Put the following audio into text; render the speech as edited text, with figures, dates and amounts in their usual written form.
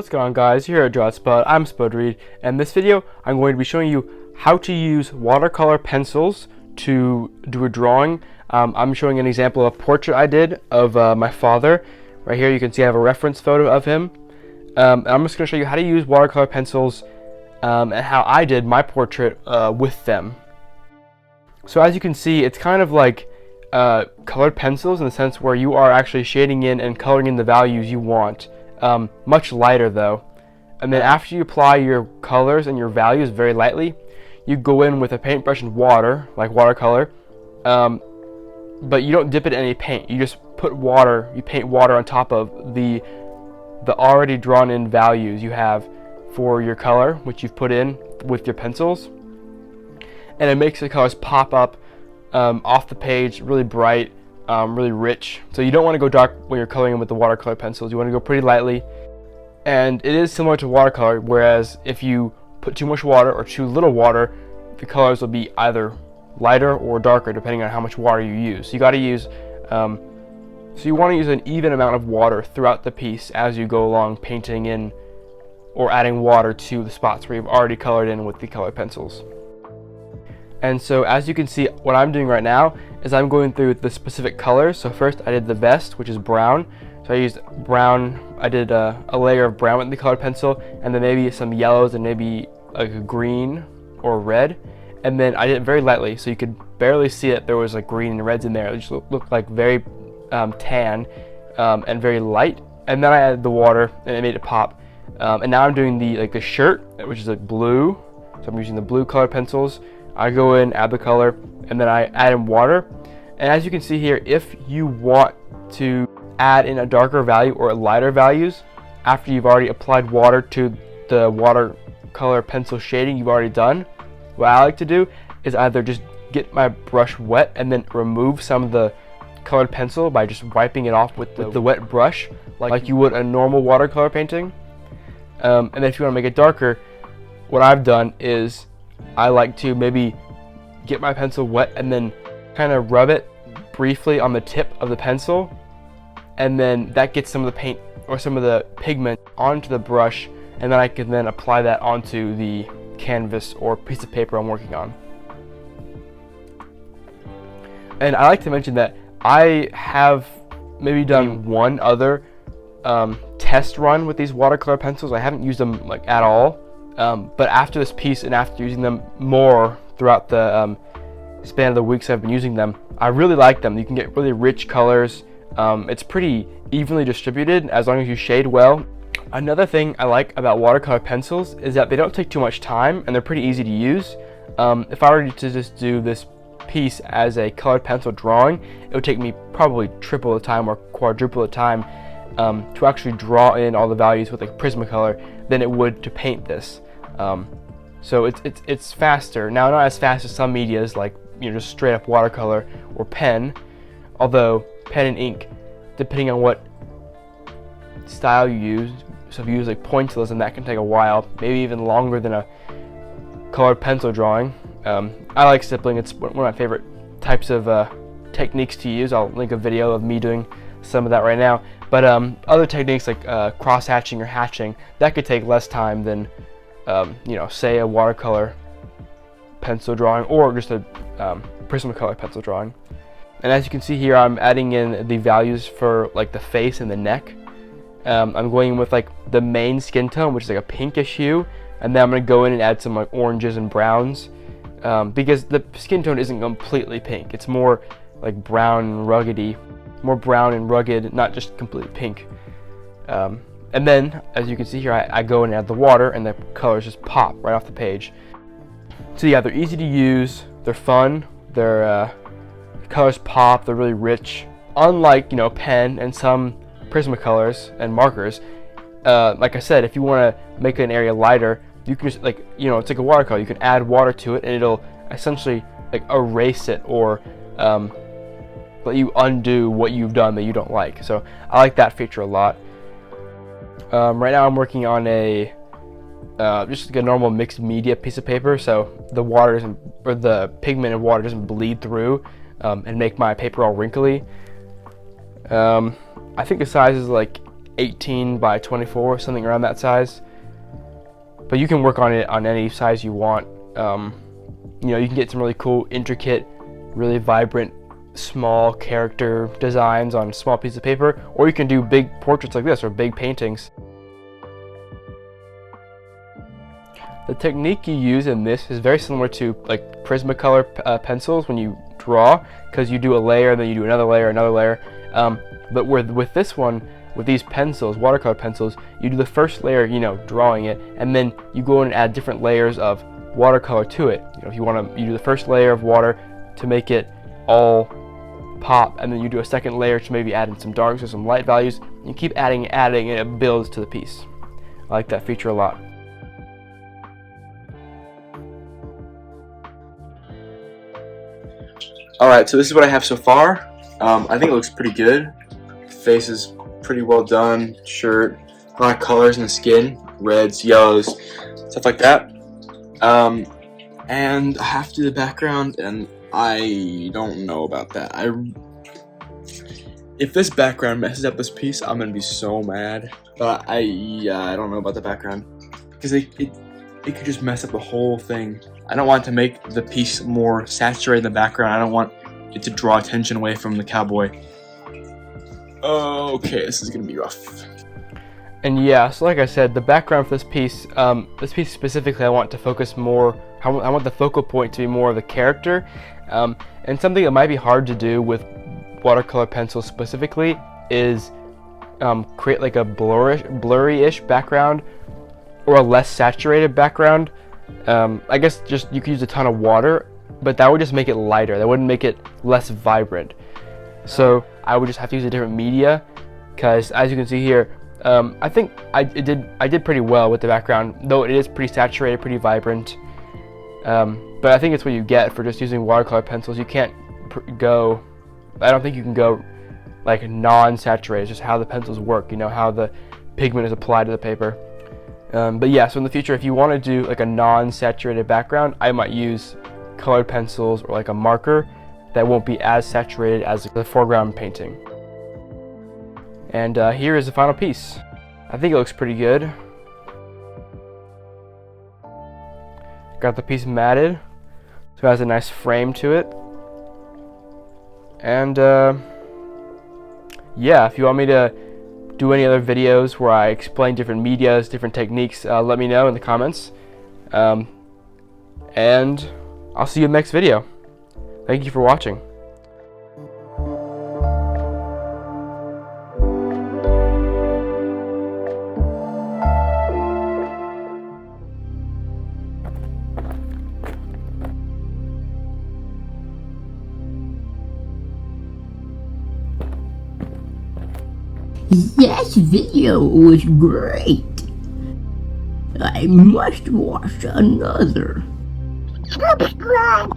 What's going on, guys? You're here at Draw Spud. I'm Spud Reed, and in this video I'm going to be showing you how to use watercolor pencils to do a drawing. I'm showing an example of a portrait I did of my father. Right here you can see I have a reference photo of him. I'm just going to show you how to use watercolor pencils and how I did my portrait with them. So as you can see, it's kind of like colored pencils in the sense where you are actually shading in and coloring in the values you want. Much lighter though. And then after you apply your colors and your values very lightly, you go in with a paintbrush and water, like watercolor, but you don't dip it in any paint. You just put water, you paint water on top of the already drawn in values you have for your color, which you've put in with your pencils. And it makes the colors pop up off the page, really bright, really rich. So you don't want to go dark when you're coloring with the watercolor pencils. You want to go pretty lightly, and it is similar to watercolor, whereas if you put too much water or too little water, the colors will be either lighter or darker depending on how much water you use. So you got to use so you want to use an even amount of water throughout the piece as you go along, painting in or adding water to the spots where you've already colored in with the colored pencils. And so as you can see, what I'm doing right now is I'm going through the specific colors. So first I did the vest, which is brown. So I used brown, I did a layer of brown with the colored pencil, and then maybe some yellows and maybe like a green or red. And then I did it very lightly, so you could barely see it. There was like green and reds in there. It just looked like very tan and very light. And then I added the water and it made it pop. And now I'm doing the shirt, which is like blue. So I'm using the blue colored pencils. I go in, add the color, and then I add in water. And as you can see here, if you want to add in a darker value or lighter values after you've already applied water to the watercolor pencil shading you've already done, what I like to do is either just get my brush wet and then remove some of the colored pencil by just wiping it off with the wet brush like you would a normal watercolor painting. And then if you want to make it darker, what I've done is I like to maybe get my pencil wet and then kind of rub it briefly on the tip of the pencil, and then that gets some of the paint or some of the pigment onto the brush, and then I can then apply that onto the canvas or piece of paper I'm working on. And I like to mention that I have maybe done one other test run with these watercolor pencils. I haven't used them like at all. But after this piece and after using them more throughout the span of the weeks I've been using them, I really like them. You can get really rich colors. It's pretty evenly distributed as long as you shade well. Another thing I like about watercolor pencils is that they don't take too much time and they're pretty easy to use. If I were to just do this piece as a colored pencil drawing, it would take me probably triple the time or quadruple the time to actually draw in all the values with like Prismacolor than it would to paint this. So it's faster. Now, not as fast as some medias like just straight up watercolor or pen, although pen and ink, depending on what style you use. So if you use like pointillism, then that can take a while, maybe even longer than a colored pencil drawing. I like stippling. It's one of my favorite types of techniques to use. I'll link a video of me doing some of that right now. But other techniques like cross hatching or hatching, that could take less time than say a watercolor pencil drawing or just a Prismacolor pencil drawing. And as you can see here, I'm adding in the values for like the face and the neck. I'm going with like the main skin tone, which is like a pinkish hue, and then I'm going to go in and add some like oranges and browns, because the skin tone isn't completely pink. It's more like brown and ruggedy. More brown and rugged, not just completely pink. And then, as you can see here, I go and add the water, and the colors just pop right off the page. So yeah, they're easy to use, they're fun, their colors pop, they're really rich. Unlike pen and some Prismacolors and markers, like I said, if you want to make an area lighter, you can just it's like a watercolor. You can add water to it, and it'll essentially like erase it or let you undo what you've done that you don't like. So I like that feature a lot. Right now I'm working on a just like a normal mixed media piece of paper, so the water doesn't, or the pigment and water doesn't bleed through and make my paper all wrinkly. I think the size is like 18 by 24, something around that size. But you can work on it on any size you want. You know, you can get some really cool, intricate, really vibrant, small character designs on a small piece of paper, or you can do big portraits like this, or big paintings. The technique you use in this is very similar to like Prismacolor pencils when you draw, because you do a layer and then you do another layer, but with this one, with these pencils, watercolor pencils, you do the first layer, you know, drawing it, and then you go in and add different layers of watercolor to it. You know, if you want to, you do the first layer of water to make it all pop, and then you do a second layer to maybe add in some darks or some light values. You keep adding, and it builds to the piece. I like that feature a lot. Alright, so this is what I have so far. I think it looks pretty good. Face is pretty well done. Shirt, a lot of colors in the skin, reds, yellows, stuff like that. And I have to do the background, and I don't know about that. If this background messes up this piece, I'm gonna be so mad. But I don't know about the background, because it could just mess up the whole thing. I don't want to make the piece more saturated in the background. I don't want it to draw attention away from the cowboy. Okay, this is gonna be rough. And yeah, so like I said, the background for this piece specifically, I want to focus more. I want the focal point to be more of the character, and something that might be hard to do with watercolor pencils specifically is create like a blurry-ish background, or a less saturated background. I guess just you could use a ton of water, but that would just make it lighter. That wouldn't make it less vibrant. So I would just have to use a different media, because as you can see here, I think I did pretty well with the background, though it is pretty saturated, pretty vibrant. But I think it's what you get for just using watercolor pencils. You can't go. I don't think you can go like non-saturated. It's just how the pencils work. You know, how the pigment is applied to the paper. But yeah, so in the future, if you want to do like a non-saturated background, I might use colored pencils or like a marker that won't be as saturated as the foreground painting. And here is the final piece. I think it looks pretty good. Got the piece matted, so it has a nice frame to it. And yeah, if you want me to do any other videos where I explain different medias, different techniques, let me know in the comments. And I'll see you in the next video. Thank you for watching. That video was great. I must watch another. Subscribe.